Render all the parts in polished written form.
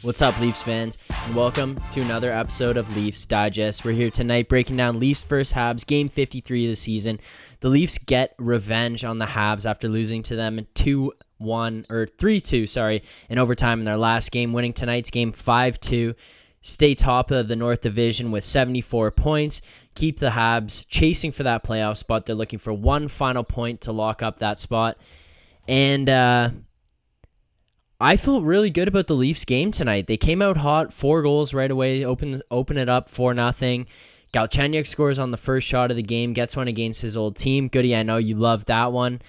What's up, Leafs fans, and welcome to another episode of Leafs Digest. We're here tonight breaking down Leafs vs. Habs, Game 53 of the season. The Leafs get revenge on the Habs after losing to them 3-2 in overtime in their last game, winning tonight's game 5-2. Stay top of the North Division with 74 points. Keep the Habs chasing for that playoff spot. They're looking for one final point to lock up that spot. And I feel really good about the Leafs game tonight. They came out hot, 4 goals right away, open it up 4-0. Galchenyuk scores on the first shot of the game, gets one against his old team. Goody, I know you love that one.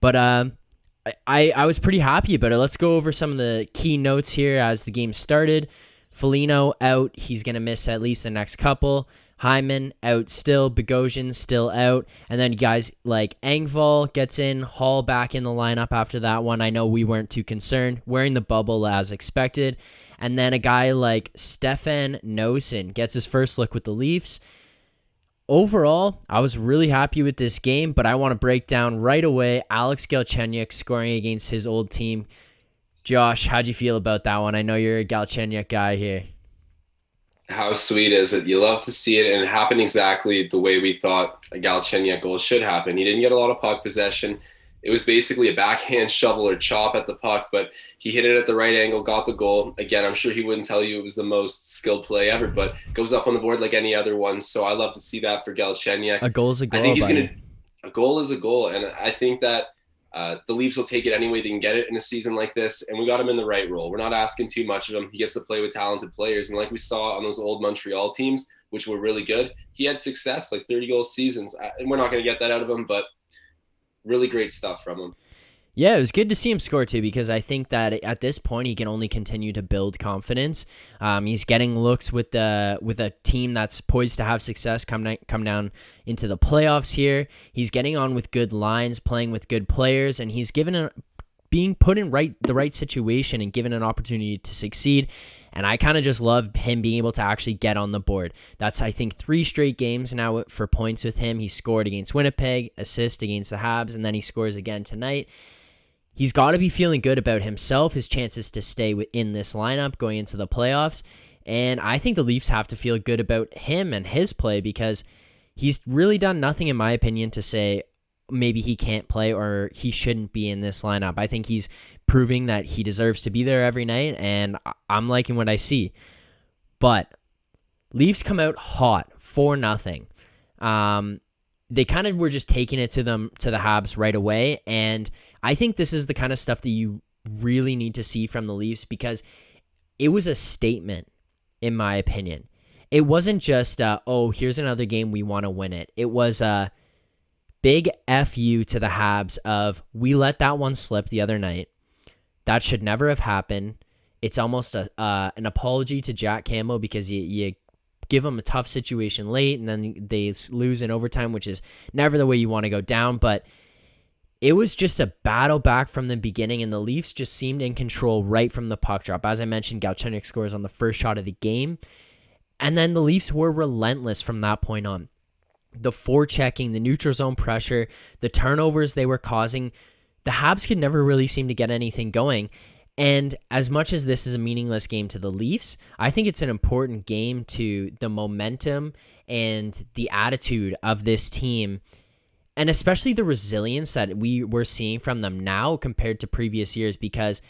But I was pretty happy about it. Let's go over some of the key notes here as the game started. Foligno out. He's going to miss at least the next couple. Hyman out still. Bogosian still out. And then guys like Engvall gets in. Hall back in the lineup after that one. I know we weren't too concerned. Wearing the bubble as expected. And then a guy like Stefan Noesen gets his first look with the Leafs. Overall, I was really happy with this game, but I want to break down right away Alex Galchenyuk scoring against his old team. Josh, how'd you feel about that one? I know you're a Galchenyuk guy here. How sweet is it? You love to see it, and it happened exactly the way we thought a Galchenyuk goal should happen. He didn't get a lot of puck possession. It was basically a backhand shovel or chop at the puck, but he hit it at the right angle, got the goal. Again, I'm sure he wouldn't tell you it was the most skilled play ever, but goes up on the board like any other one. So I love to see that for Galchenyuk. A goal's a goal. I think a goal is a goal, and I think that the Leafs will take it any way they can get it in a season like this, and we got him in the right role. We're not asking too much of him. He gets to play with talented players, and like we saw on those old Montreal teams, which were really good, he had success, like 30-goal seasons, and we're not going to get that out of him, but really great stuff from him. Yeah, it was good to see him score too, because I think that at this point he can only continue to build confidence. He's getting looks with a team that's poised to have success come down into the playoffs here. He's getting on with good lines, playing with good players, and he's being put in the right situation and given an opportunity to succeed. And I kind of just love him being able to actually get on the board. That's, I think, 3 straight games now for points with him. He scored against Winnipeg, assist against the Habs, and then he scores again tonight. He's got to be feeling good about himself, his chances to stay in this lineup going into the playoffs. And I think the Leafs have to feel good about him and his play, because he's really done nothing, in my opinion, to say maybe he can't play or he shouldn't be in this lineup. I think he's proving that he deserves to be there every night, and I'm liking what I see. But Leafs come out hot, 4-0. They kind of were just taking it to the Habs right away, and I think this is the kind of stuff that you really need to see from the Leafs, because it was a statement, in my opinion. It wasn't just, here's another game, we want to win it. It was a big FU to the Habs of, we let that one slip the other night. That should never have happened. It's almost an apology to Jack Campbell, because you give them a tough situation late and then they lose in overtime, which is never the way you want to go down. But it was just a battle back from the beginning, and the Leafs just seemed in control right from the puck drop. As I mentioned, Galchenyuk scores on the first shot of the game, and then the Leafs were relentless from that point on. The forechecking, the neutral zone pressure, the turnovers they were causing, the Habs could never really seem to get anything going. And as much as this is a meaningless game to the Leafs, I think it's an important game to the momentum and the attitude of this team, and especially the resilience that we're seeing from them now compared to previous years, because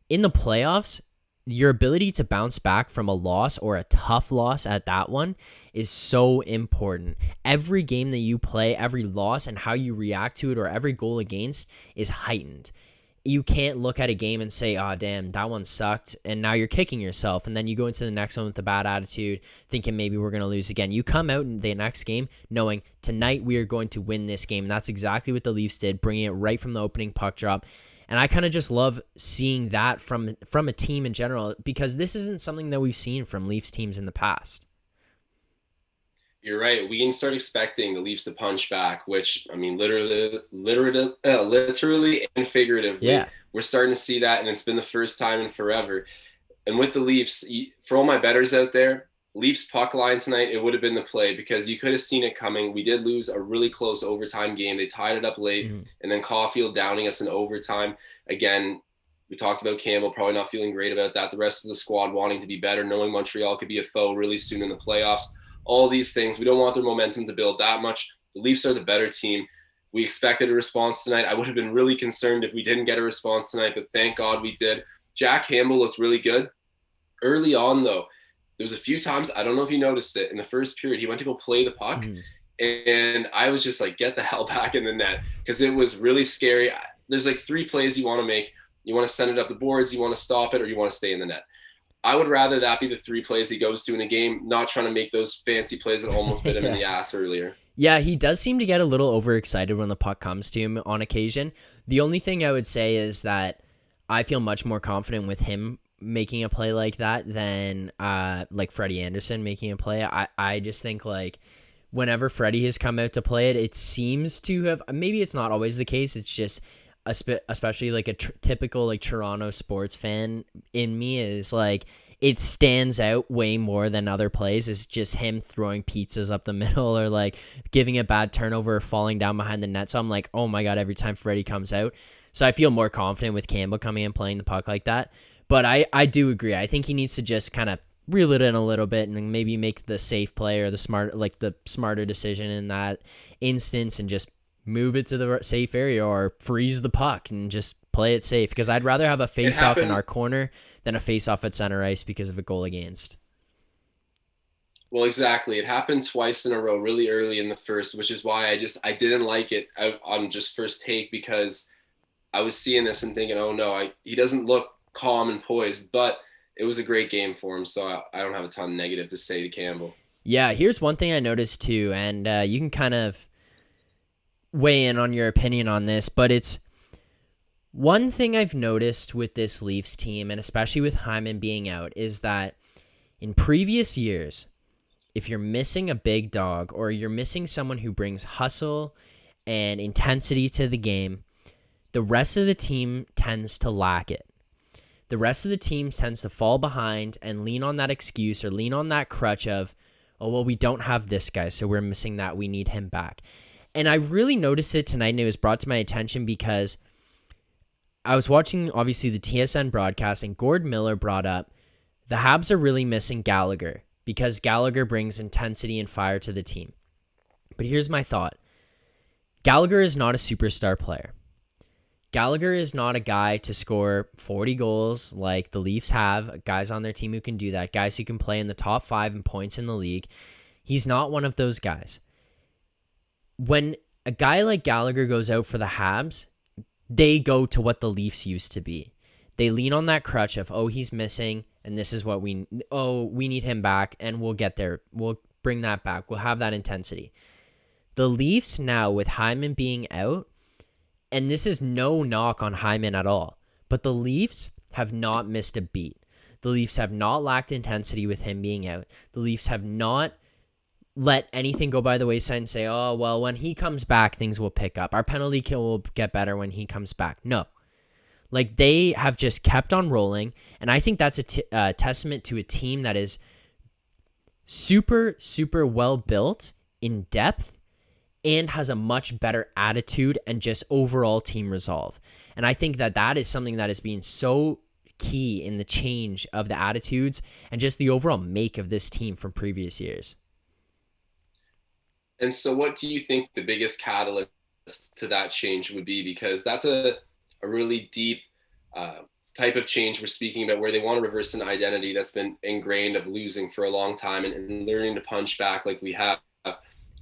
in the playoffs, your ability to bounce back from a loss, or a tough loss at that one, is so important. Every game that you play, every loss and how you react to it, or every goal against, is heightened. You can't look at a game and say, oh, damn, that one sucked, and now you're kicking yourself, and then you go into the next one with a bad attitude, thinking maybe we're going to lose again. You come out in the next game knowing tonight we are going to win this game, and that's exactly what the Leafs did, bringing it right from the opening puck drop. And I kind of just love seeing that from a team in general, because this isn't something that we've seen from Leafs teams in the past. You're right. We can start expecting the Leafs to punch back, which, I mean, literally and figuratively. Yeah. We're starting to see that, and it's been the first time in forever. And with the Leafs, for all my bettors out there, Leafs puck line tonight, it would have been the play, because you could have seen it coming. We did lose a really close overtime game. They tied it up late, and then Caulfield downing us in overtime. Again, We talked about Campbell probably not feeling great about that. The rest of the squad wanting to be better, knowing Montreal could be a foe really soon in the playoffs. All these things, we don't want their momentum to build that much. The Leafs are the better team. We expected a response tonight. I would have been really concerned if we didn't get a response tonight, but thank God we did. Jack Campbell looked really good. Early on, though, there was a few times, I don't know if you noticed it, in the first period, he went to go play the puck, and I was just like, get the hell back in the net, because it was really scary. There's like 3 plays you want to make. You want to send it up the boards, you want to stop it, or you want to stay in the net. I would rather that be the 3 plays he goes to in a game, not trying to make those fancy plays that almost bit him in the ass earlier. Yeah, he does seem to get a little overexcited when the puck comes to him on occasion. The only thing I would say is that I feel much more confident with him making a play like that than like Freddie Andersen making a play. I just think like whenever Freddie has come out to play it, it seems to have, maybe it's not always the case, it's just especially like a typical like Toronto sports fan in me is like, it stands out way more than other plays. Is just him throwing pizzas up the middle or like giving a bad turnover or falling down behind the net. So I'm like, oh my God, every time Freddie comes out. So I feel more confident with Campbell coming and playing the puck like that. But I do agree. I think he needs to just kind of reel it in a little bit and maybe make the safe play or the smarter decision in that instance and just move it to the safe area or freeze the puck and just play it safe, because I'd rather have a face-off in our corner than a face-off at center ice because of a goal against. Well, exactly. It happened twice in a row really early in the first, which is why I didn't like it on just first take, because I was seeing this and thinking, oh no, he doesn't look calm and poised, but it was a great game for him, so I don't have a ton of negative to say to Campbell. Yeah, here's one thing I noticed too, and you can kind of weigh in on your opinion on this, but it's one thing I've noticed with this Leafs team, and especially with Hyman being out, is that in previous years, if you're missing a big dog or you're missing someone who brings hustle and intensity to the game, the rest of the team tends to lack it. The rest of the team tends to fall behind and lean on that excuse or lean on that crutch of, oh, well, we don't have this guy, so we're missing that. We need him back. And I really noticed it tonight, and it was brought to my attention because I was watching, obviously, the TSN broadcast, and Gord Miller brought up the Habs are really missing Gallagher because Gallagher brings intensity and fire to the team. But here's my thought. Gallagher is not a superstar player. Gallagher is not a guy to score 40 goals like the Leafs have, guys on their team who can do that, guys who can play in the top 5 in points in the league. He's not one of those guys. When a guy like Gallagher goes out for the Habs, they go to what the Leafs used to be. They lean on that crutch of, oh, he's missing, and this is what we need him back, and we'll get there. We'll bring that back. We'll have that intensity. The Leafs now, with Hyman being out, and this is no knock on Hyman at all, but the Leafs have not missed a beat. The Leafs have not lacked intensity with him being out. The Leafs have not let anything go by the wayside and say, oh, well, when he comes back, things will pick up. Our penalty kill will get better when he comes back. No. Like, they have just kept on rolling, and I think that's a testament to a team that is super, super well built in depth and has a much better attitude and just overall team resolve. And I think that is something that is being so key in the change of the attitudes and just the overall make of this team from previous years. And so what do you think the biggest catalyst to that change would be? Because that's a really deep type of change we're speaking about, where they want to reverse an identity that's been ingrained of losing for a long time and learning to punch back like we have,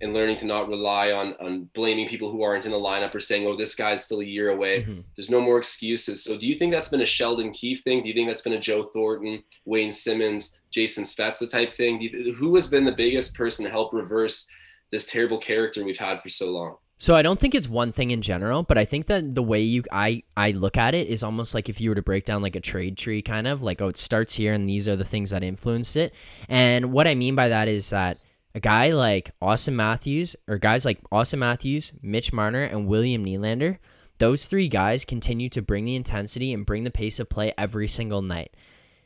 and learning to not rely on blaming people who aren't in the lineup or saying, oh, this guy's still a year away. Mm-hmm. There's no more excuses. So do you think that's been a Sheldon Keefe thing? Do you think that's been a Joe Thornton, Wayne Simmons, Jason Spezza type thing? Who has been the biggest person to help reverse this terrible character we've had for so long? So I don't think it's one thing in general, but I think that the way I look at it is almost like if you were to break down like a trade tree, kind of like, oh, it starts here and these are the things that influenced it. And what I mean by that is that a guy like Auston Matthews, or guys like Auston Matthews, Mitch Marner, and William Nylander, those 3 guys continue to bring the intensity and bring the pace of play every single night.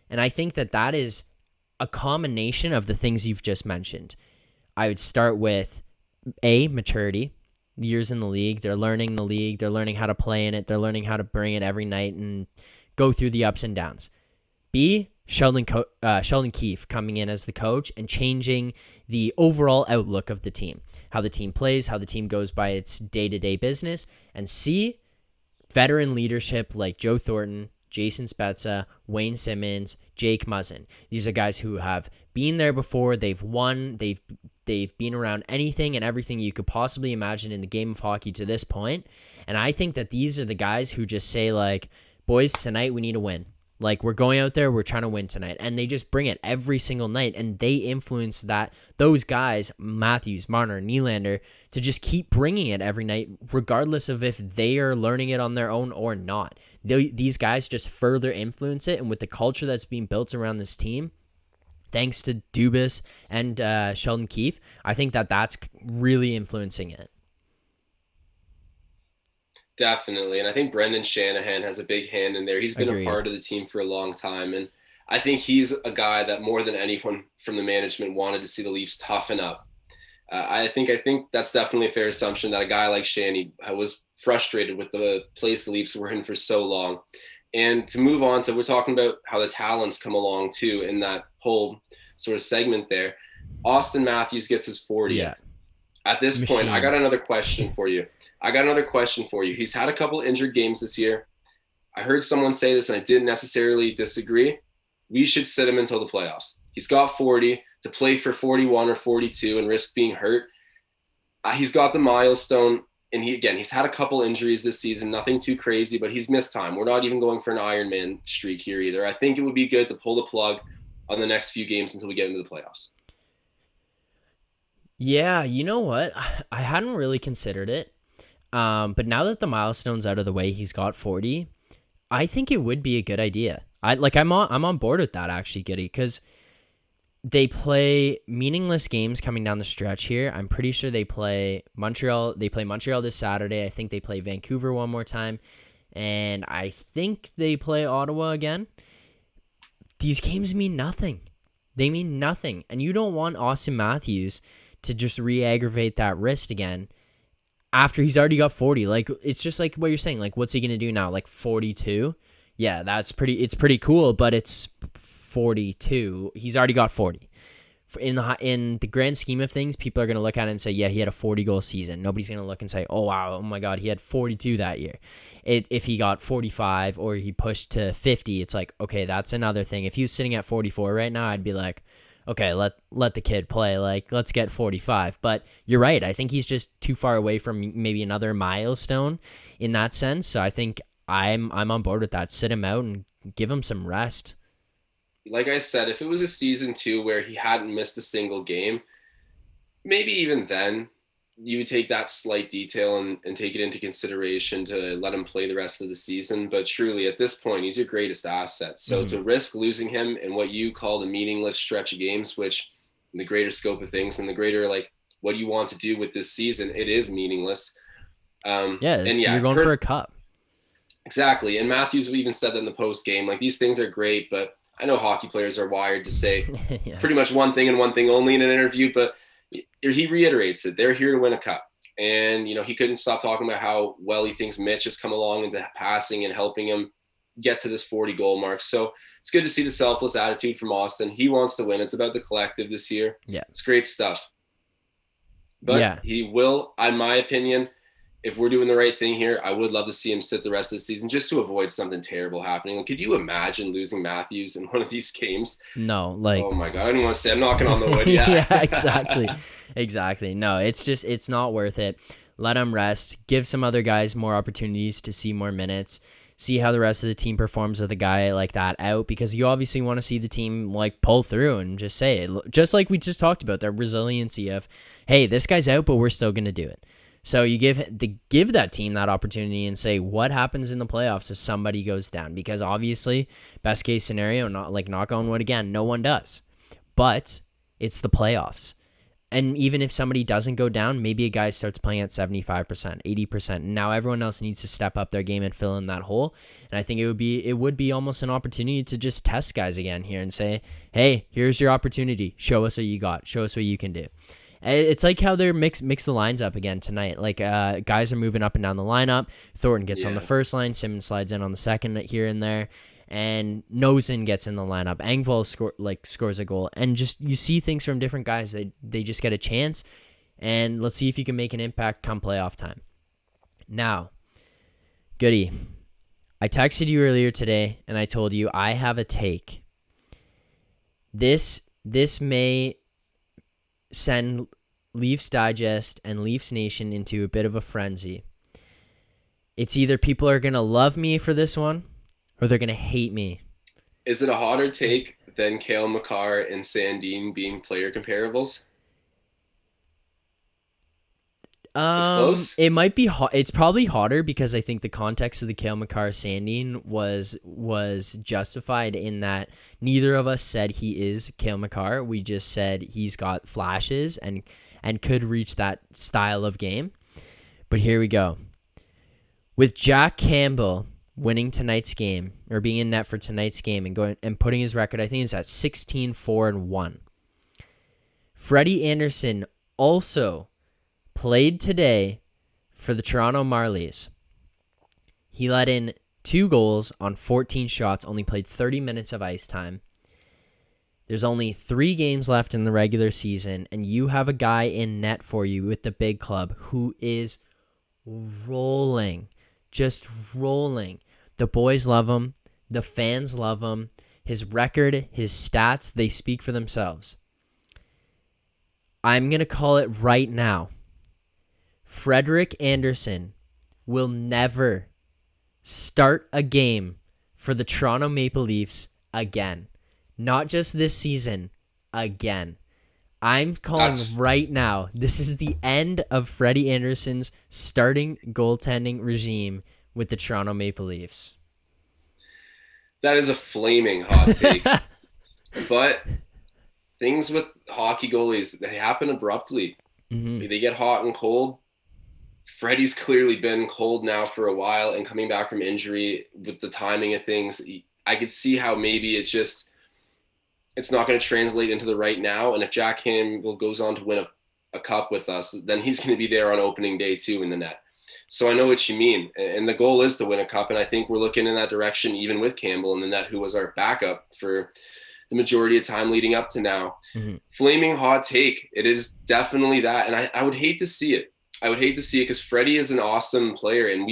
And I think that is a combination of the things you've just mentioned. I would start with maturity. Years in the league, they're learning the league, they're learning how to play in it, they're learning how to bring it every night and go through the ups and downs. B, Sheldon Keefe coming in as the coach and changing the overall outlook of the team, how the team plays, how the team goes by its day-to-day business. And C, veteran leadership like Joe Thornton, Jason Spezza, Wayne Simmons, Jake Muzzin. These are guys who have been there before. They've won. They've been around anything and everything you could possibly imagine in the game of hockey to this point. And I think that these are the guys who just say, like, boys, tonight we need to win. Like, we're going out there, we're trying to win tonight. And they just bring it every single night. And they influence those guys, Matthews, Marner, Nylander, to just keep bringing it every night, regardless of if they are learning it on their own or not. These guys just further influence it. And with the culture that's being built around this team, thanks to Dubas and Sheldon Keefe, I think that's really influencing it. Definitely. And I think Brendan Shanahan has a big hand in there. He's been Agreed. a part of the team for a long time. And I think he's a guy that more than anyone from the management wanted to see the Leafs toughen up. I think that's definitely a fair assumption that a guy like Shanny was frustrated with the place the Leafs were in for so long. And to move on to, we're talking about how the talents come along too in that whole sort of segment there. Auston Matthews gets his 40th. Yeah. At this Machine. point, I got another question for you. He's had a couple injured games this year. I heard someone say this, and I didn't necessarily disagree. We should sit him until the playoffs. He's got 40 to play for 41 or 42 and risk being hurt. He's got the milestone, and he's had a couple injuries this season, nothing too crazy, but he's missed time. We're not even going for an Ironman streak here either. I think it would be good to pull the plug on the next few games until we get into the playoffs. Yeah, you know what? I hadn't really considered it. But now that the milestone's out of the way, he's got 40. I think it would be a good idea. I'm on board with that actually, Giddy, because they play meaningless games coming down the stretch here. I'm pretty sure they play Montreal. They play Montreal this Saturday. I think they play Vancouver one more time, and I think they play Ottawa again. These games mean nothing. They mean nothing, and you don't want Auston Matthews to just re-aggravate that wrist again after he's already got 40. Like, it's just like what you're saying. Like, what's he going to do now? Like 42? Yeah, it's pretty cool, but it's 42. He's already got 40. In the grand scheme of things, people are going to look at it and say, yeah, he had a 40-goal season. Nobody's going to look and say, oh, wow, oh my God, he had 42 that year. If he got 45 or he pushed to 50, it's like, okay, that's another thing. If he was sitting at 44 right now, I'd be like, okay, let the kid play. Like, let's get 45. But you're right. I think he's just too far away from maybe another milestone in that sense. So I think I'm on board with that. Sit him out and give him some rest. Like I said, if it was a season 2 where he hadn't missed a single game, maybe even then you would take that slight detail and take it into consideration to let him play the rest of the season. But truly, at this point, he's your greatest asset. So to risk losing him in what you call the meaningless stretch of games, which in the greater scope of things and the greater, like, what you want to do with this season, it is meaningless. You're going for a cup. Exactly. And Matthews even said that in the post game, like, these things are great, but I know hockey players are wired to say pretty much one thing and one thing only in an interview, but he reiterates it. They're here to win a cup. And, he couldn't stop talking about how well he thinks Mitch has come along into passing and helping him get to this 40-goal mark. So it's good to see the selfless attitude from Auston. He wants to win. It's about the collective this year. Yeah. It's great stuff. But he will, in my opinion, if we're doing the right thing here, I would love to see him sit the rest of the season just to avoid something terrible happening. Like, could you imagine losing Matthews in one of these games? No, like, oh my God, I don't want to say, I'm knocking on the wood. Yeah, exactly. No, it's not worth it. Let him rest. Give some other guys more opportunities to see more minutes. See how the rest of the team performs with a guy like that out, because you obviously want to see the team like pull through and just say it. Just like we just talked about, their resiliency of, hey, this guy's out, but we're still going to do it. So you give that team that opportunity and say, what happens in the playoffs if somebody goes down? Because obviously, best case scenario, not like knock on wood again, no one does. But it's the playoffs. And even if somebody doesn't go down, maybe a guy starts playing at 75%, 80%. And now everyone else needs to step up their game and fill in that hole. And I think it would be almost an opportunity to just test guys again here and say, hey, here's your opportunity. Show us what you got. Show us what you can do. It's like how they're mix the lines up again tonight. Like guys are moving up and down the lineup. Thornton gets on the first line. Simmons slides in on the second here and there. And Nosen gets in the lineup. Engvall scores a goal. And just you see things from different guys. They just get a chance. And let's see if you can make an impact come playoff time. Now, Goody, I texted you earlier today, and I told you I have a take. This may send Leafs Digest and Leafs Nation into a bit of a frenzy. It's either people are going to love me for this one, or they're going to hate me. Is it a hotter take than Cale Makar and Sandin being player comparables? It's close. It might be hot. It's probably hotter because I think the context of the Cale Makar Sandin was justified in that neither of us said he is Cale Makar. We just said he's got flashes and could reach that style of game. But here we go. With Jack Campbell winning tonight's game, or being in net for tonight's game, and going and putting his record, I think it's at 16-4-1. Freddie Andersen also played today for the Toronto Marlies. He let in 2 goals on 14 shots, only played 30 minutes of ice time. There's only 3 games left in the regular season, and you have a guy in net for you with the big club who is rolling, just rolling. The boys love him. The fans love him. His record, his stats, they speak for themselves. I'm going to call it right now. Frederik Andersen will never start a game for the Toronto Maple Leafs again. Not just this season, again. I'm calling right now, this is the end of Freddie Andersen's starting goaltending regime with the Toronto Maple Leafs. That is a flaming hot take. But things with hockey goalies, they happen abruptly. Mm-hmm. They get hot and cold. Freddie's clearly been cold now for a while, and coming back from injury with the timing of things, I could see how maybe it's not going to translate into the right now. And if Jack Campbell goes on to win a cup with us, then he's going to be there on opening day too in the net. So I know what you mean. And the goal is to win a cup. And I think we're looking in that direction, even with Campbell in the net, who was our backup for the majority of time leading up to now. Mm-hmm. Flaming hot take. It is definitely that. And I would hate to see it. I would hate to see it because Freddie is an awesome player, and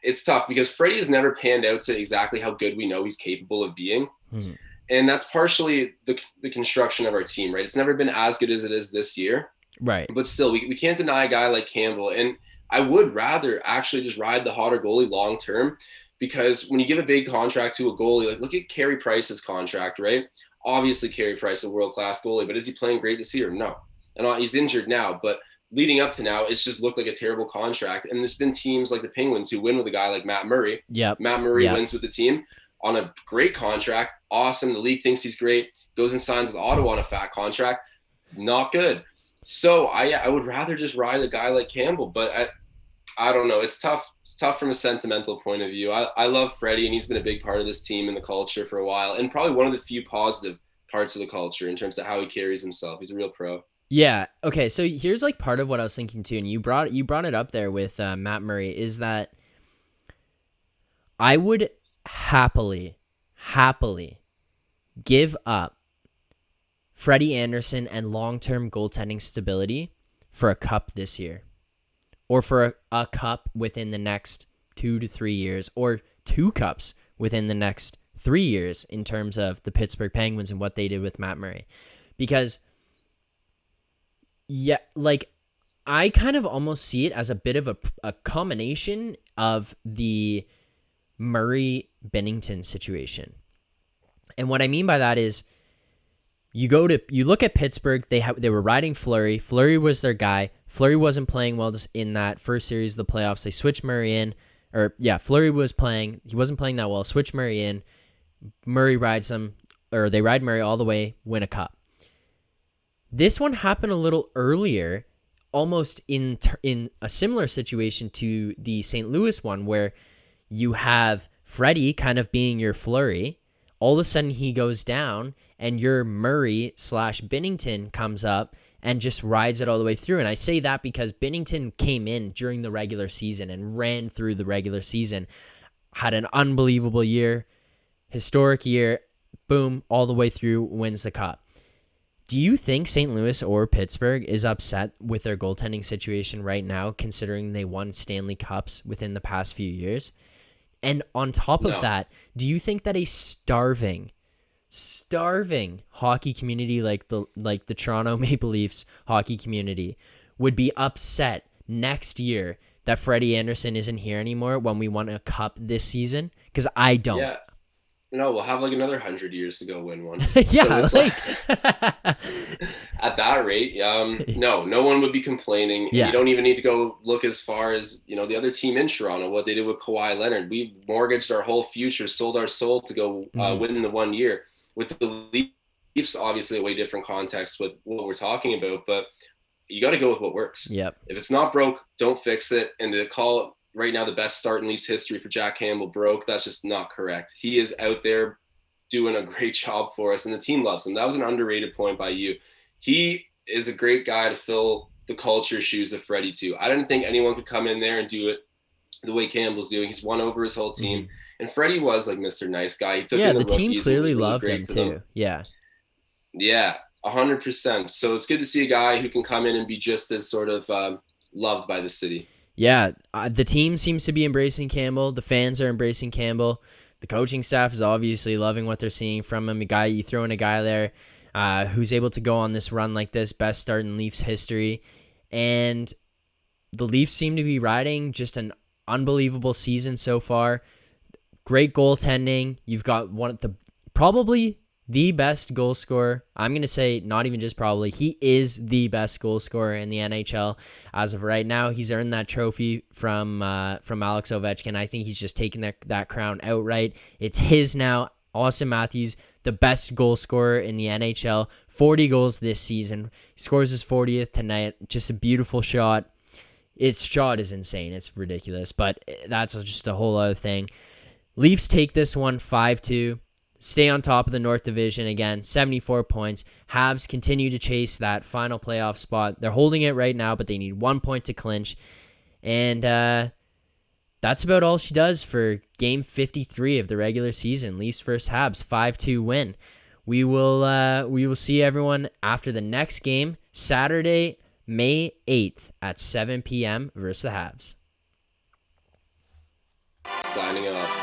it's tough because Freddie has never panned out to exactly how good we know he's capable of being. Mm-hmm. And that's partially the construction of our team, right? It's never been as good as it is this year. Right. But still, we can't deny a guy like Campbell. And I would rather actually just ride the hotter goalie long term, because when you give a big contract to a goalie, like look at Carey Price's contract, right? Obviously, Carey Price is a world-class goalie, but is he playing great this year? No. And he's injured now, but leading up to now, it's just looked like a terrible contract. And there's been teams like the Penguins who win with a guy like Matt Murray. Yep. Matt Murray wins with the team on a great contract. Awesome. The league thinks he's great. Goes and signs with Ottawa on a fat contract. Not good. So I would rather just ride a guy like Campbell. But I don't know. It's tough. It's tough from a sentimental point of view. I love Freddie, and he's been a big part of this team and the culture for a while. And probably one of the few positive parts of the culture in terms of how he carries himself. He's a real pro. Yeah. Okay. So here's like part of what I was thinking too, and you brought it up there with Matt Murray, is that I would happily give up Freddie Andersen and long-term goaltending stability for a cup this year, or for a cup within the next 2 to 3 years, or 2 cups within the next 3 years in terms of the Pittsburgh Penguins and what they did with Matt Murray, because yeah, like I kind of almost see it as a bit of a combination of the Murray-Binnington situation. And what I mean by that is you look at Pittsburgh, they were riding Fleury. Fleury was their guy. Fleury wasn't playing well in that first series of the playoffs. They switched Murray in. Fleury was playing. He wasn't playing that well. Switch Murray in. Murray rides them, or they ride Murray all the way, win a cup. This one happened a little earlier, almost in a similar situation to the St. Louis one, where you have Freddie kind of being your Fleury. All of a sudden he goes down, and your Murray / Binnington comes up and just rides it all the way through. And I say that because Binnington came in during the regular season and ran through the regular season, had an unbelievable year, historic year, boom, all the way through, wins the cup. Do you think St. Louis or Pittsburgh is upset with their goaltending situation right now, considering they won Stanley Cups within the past few years? And on top of that, do you think that a starving hockey community like the Toronto Maple Leafs hockey community would be upset next year that Freddie Andersen isn't here anymore when we won a cup this season? Because I don't. Yeah. No, we'll have like another 100 years to go win one. Yeah, so at that rate, no one would be complaining. Yeah. You don't even need to go look as far as, the other team in Toronto, what they did with Kawhi Leonard. We mortgaged our whole future, sold our soul to go win the 1 year. With the Leafs, obviously a way different context with what we're talking about, but you got to go with what works. Yep. If it's not broke, don't fix it. And to call right now the best start in Leafs history for Jack Campbell broke, that's just not correct. He is out there doing a great job for us, and the team loves him. That was an underrated point by you. He is a great guy to fill the culture shoes of Freddie too. I didn't think anyone could come in there and do it the way Campbell's doing. He's won over his whole team. And Freddie was like Mr. Nice Guy. He took in the team rookies, clearly really loved him too. Yeah, 100%. So it's good to see a guy who can come in and be just as sort of loved by the city. Yeah, the team seems to be embracing Campbell. The fans are embracing Campbell. The coaching staff is obviously loving what they're seeing from him. You throw in a guy there who's able to go on this run like this, best start in Leafs history. And the Leafs seem to be riding just an unbelievable season so far. Great goaltending. You've got probably the best goal scorer. I'm going to say not even just probably. He is the best goal scorer in the NHL as of right now. He's earned that trophy from Alex Ovechkin. I think he's just taken that crown outright. It's his now. Auston Matthews, the best goal scorer in the NHL. 40 goals this season. He scores his 40th tonight. Just a beautiful shot. Its shot is insane. It's ridiculous, but that's just a whole other thing. Leafs take this one 5-2. Stay on top of the North Division again, 74 points. Habs continue to chase that final playoff spot. They're holding it right now, but they need 1 point to clinch. And that's about all she does for Game 53 of the regular season. Leafs versus Habs, 5-2 win. We will see everyone after the next game, Saturday, May 8th at 7 p.m. versus the Habs. Signing off.